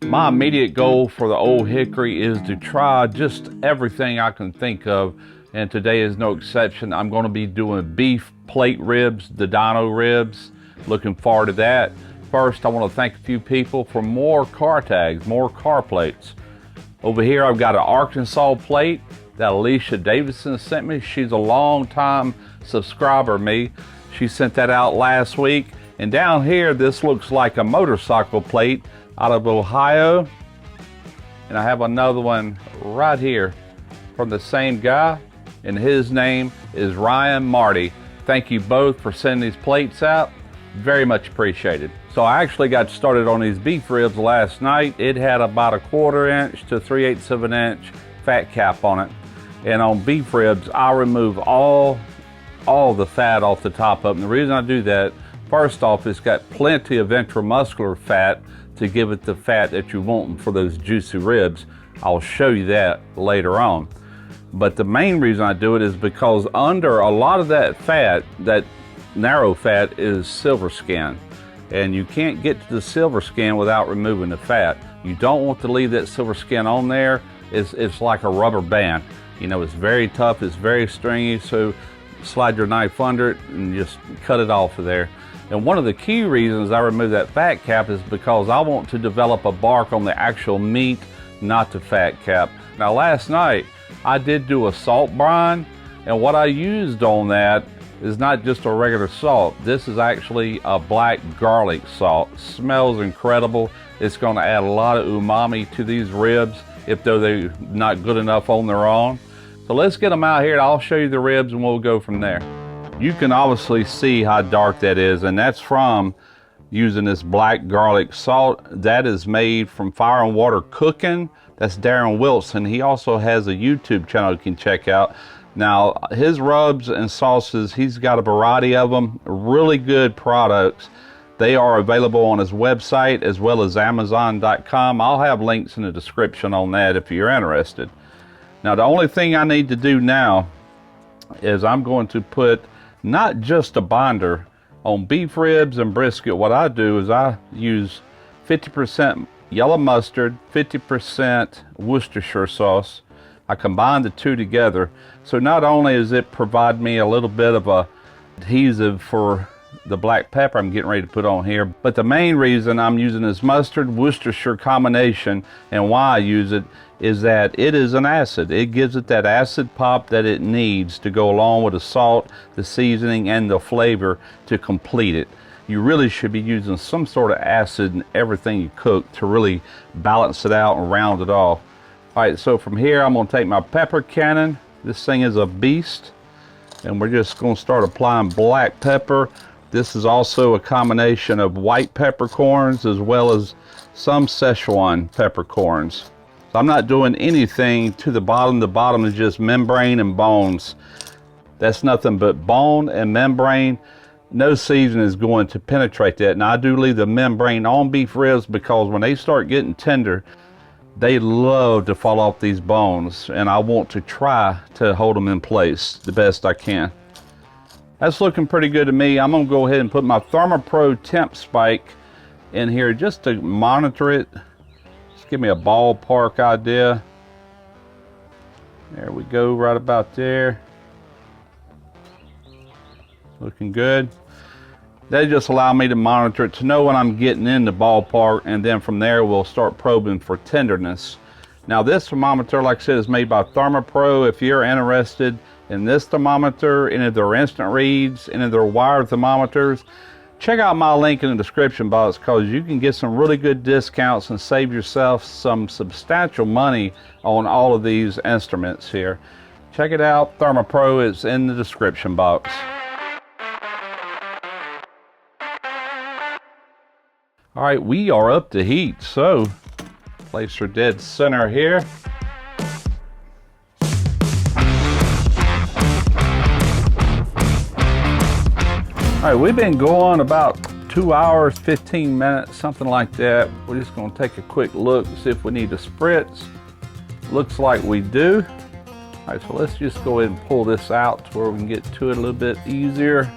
My immediate goal for the Ole Hickory is to try just everything I can think of, and today is no exception. I'm going to be doing beef plate ribs, the Dino ribs. Looking forward to that. First, I want to thank a few people for more car tags, more car plates. Over here, I've got an Arkansas plate that Alicia Davidson sent me. She's a long-time subscriber of me. She sent that out last week. And down here, this looks like a motorcycle plate out of Ohio. And I have another one right here from the same guy, and his name is Ryan Marty. Thank you both for sending these plates out. Very much appreciated. So I actually got started on these beef ribs last night. It had about a 1/4 inch to 3/8 of an inch fat cap on it. And on beef ribs, I remove all the fat off the top of them. The reason I do that, first off, it's got plenty of intramuscular fat to give it the fat that you want for those juicy ribs. I'll show you that later on. But the main reason I do it is because under a lot of that fat, that narrow fat, is silver skin. And you can't get to the silver skin without removing the fat. You don't want to leave that silver skin on there. It's like a rubber band. You know, it's very tough, it's very stringy, so slide your knife under it and just cut it off of there. And one of the key reasons I remove that fat cap is because I want to develop a bark on the actual meat, not the fat cap. Now last night, I did do a salt brine, and what I used on that is not just a regular salt. This is actually a black garlic salt. It smells incredible. It's gonna add a lot of umami to these ribs, if though they're not good enough on their own. So let's get them out here and I'll show you the ribs and we'll go from there. You can obviously see how dark that is, and that's from using this black garlic salt. That is made from Fire and Water Cooking. That's Darren Wilson. He also has a YouTube channel you can check out. Now, his rubs and sauces, he's got a variety of them, really good products. They are available on his website as well as Amazon.com. I'll have links in the description on that if you're interested. Now, the only thing I need to do now is I'm going to put not just a binder on beef ribs and brisket. What I do is I use 50% yellow mustard, 50% Worcestershire sauce. I combine the two together. So not only does it provide me a little bit of a adhesive for the black pepper I'm getting ready to put on here, but the main reason I'm using this mustard Worcestershire combination and why I use it is that it is an acid. It gives it that acid pop that it needs to go along with the salt, the seasoning, and the flavor to complete it. You really should be using some sort of acid in everything you cook to really balance it out and round it off. All right, so from here I'm gonna take my pepper cannon. This thing is a beast, and we're just gonna start applying black pepper. This is also a combination of white peppercorns as well as some Szechuan peppercorns. So I'm not doing anything to the bottom. The bottom is just membrane and bones. That's nothing but bone and membrane. No seasoning is going to penetrate that. Now I do leave the membrane on beef ribs because when they start getting tender, they love to fall off these bones, and I want to try to hold them in place the best I can. That's looking pretty good to me. I'm gonna go ahead and put my ThermoPro temp spike in here just to monitor it. Just give me a ballpark idea. There we go, right about there. Looking good. They just allow me to monitor it to know when I'm getting in the ballpark, and then from there we'll start probing for tenderness. Now this thermometer, like I said, is made by ThermoPro. If you're interested in this thermometer, any of their instant reads, any of their wire thermometers, check out my link in the description box because you can get some really good discounts and save yourself some substantial money on all of these instruments here. Check it out, ThermoPro is in the description box. All right, we are up to heat, so place her dead center here. All right, we've been going about 2 hours, 15 minutes, something like that. We're just gonna take a quick look and see if we need to spritz. Looks like we do. All right, so let's just go ahead and pull this out to where we can get to it a little bit easier.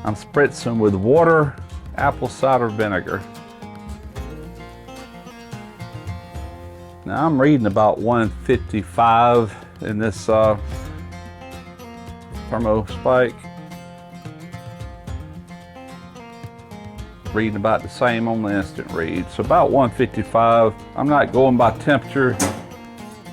I'm spritzing with water, apple cider vinegar. Now I'm reading about 155 in this thermo spike. Reading about the same on the instant read. So about 155. I'm not going by temperature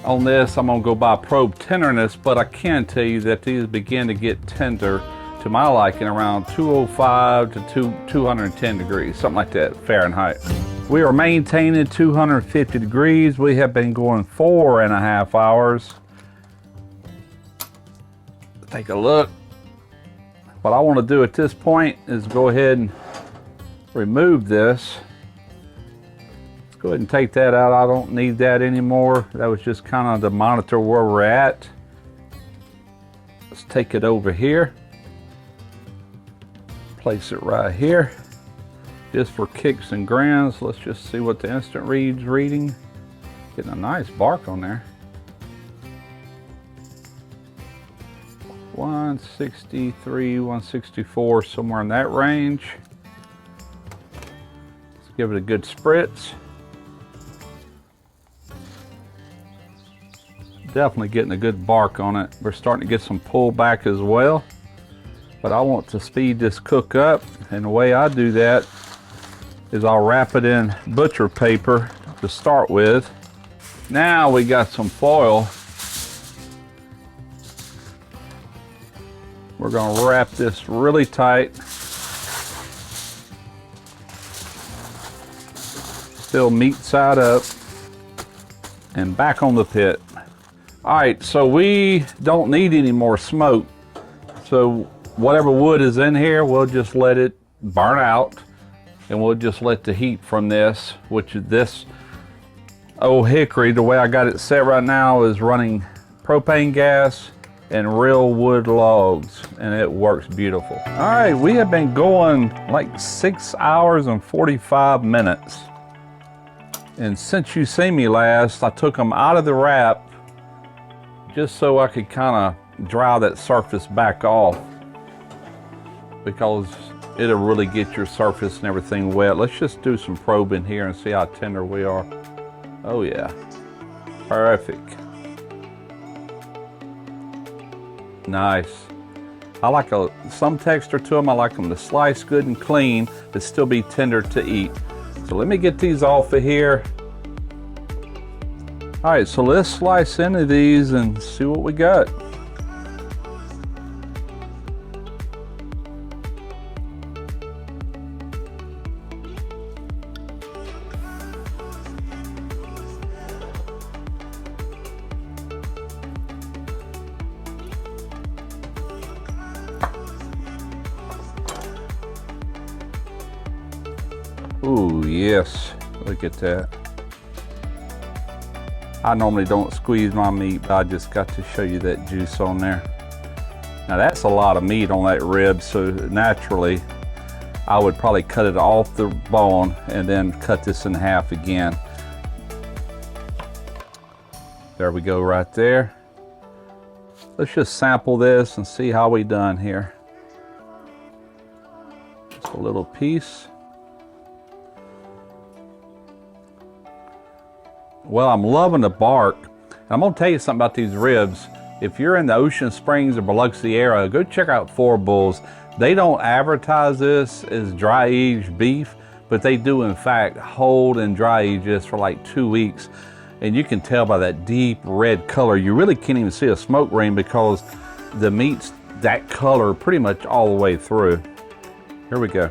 on this. I'm gonna go by probe tenderness, but I can tell you that these begin to get tender to my liking around 205 to 210 degrees, something like that Fahrenheit. We are maintaining 250 degrees. We have been going 4.5 hours. Take a look. What I want to do at this point is go ahead and remove this. Let's go ahead and take that out. I don't need that anymore. That was just kind of to monitor where we're at. Let's take it over here. Place it right here. Just for kicks and grins, let's just see what the instant read's reading. Getting a nice bark on there. 163, 164, somewhere in that range. Let's give it a good spritz. Definitely getting a good bark on it. We're starting to get some pull back as well. But I want to speed this cook up, and the way I do that is I'll wrap it in butcher paper to start with. Now we got some foil. We're gonna wrap this really tight. Still meat side up and back on the pit. All right, so we don't need any more smoke. So whatever wood is in here, we'll just let it burn out, and we'll just let the heat from this, which is this Ole Hickory, the way I got it set right now is running propane gas and real wood logs, and it works beautiful. All right, we have been going like 6 hours and 45 minutes. And since you seen me last, I took them out of the wrap just so I could kind of dry that surface back off, because it'll really get your surface and everything wet. Let's just do some probing here and see how tender we are. Oh yeah, perfect. Nice. I like some texture to them. I like them to slice good and clean, but still be tender to eat. So let me get these off of here. All right, so let's slice into these and see what we got. Ooh, yes, look at that. I normally don't squeeze my meat, but I just got to show you that juice on there. Now that's a lot of meat on that rib, so naturally I would probably cut it off the bone and then cut this in half again. There we go right there. Let's just sample this and see how we done here. Just a little piece. Well, I'm loving the bark. I'm gonna tell you something about these ribs. If you're in the Ocean Springs or Biloxi area, go check out Four Bulls. They don't advertise this as dry aged beef, but they do in fact hold and dry age this for like 2 weeks. And you can tell by that deep red color, you really can't even see a smoke ring because the meat's that color pretty much all the way through. Here we go.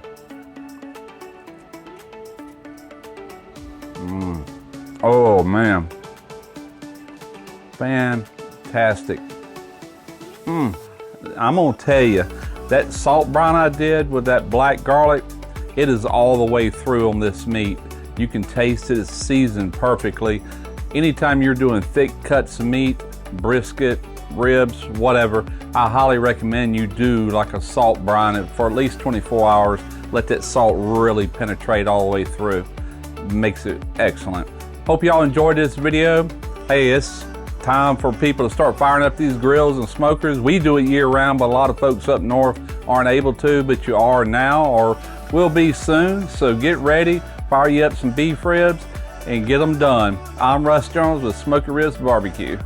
Oh man, fantastic. I'm gonna tell you, that salt brine I did with that black garlic, it is all the way through on this meat. You can taste it, it's seasoned perfectly. Anytime you're doing thick cuts of meat, brisket, ribs, whatever, I highly recommend you do like a salt brine for at least 24 hours. Let that salt really penetrate all the way through. Makes it excellent. Hope y'all enjoyed this video. Hey, it's time for people to start firing up these grills and smokers. We do it year round, but a lot of folks up north aren't able to, but you are now or will be soon. So get ready, fire you up some beef ribs and get them done. I'm Russ Jones with Smoky Ribs Barbecue.